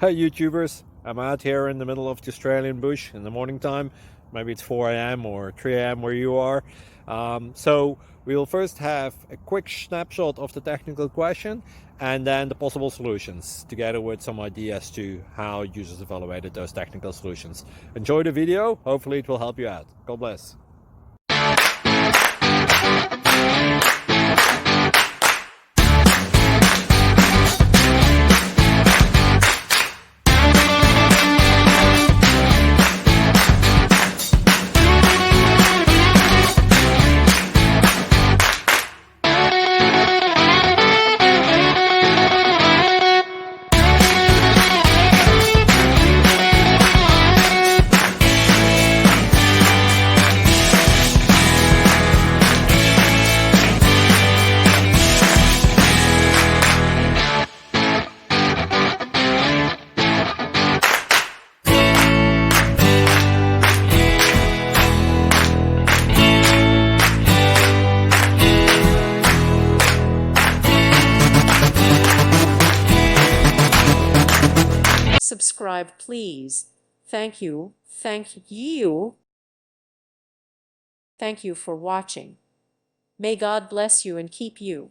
Hey YouTubers, I'm out here in the middle of the Australian bush in the morning time. Maybe it's 4 a.m. or 3 a.m. where you are. So we'll first have a quick snapshot of the technical question and then the possible solutions, together with some ideas to how users evaluated those technical solutions. Enjoy the video, hopefully it will help you out. God bless. Subscribe, please. Thank you. Thank you. Thank you for watching. May God bless you and keep you.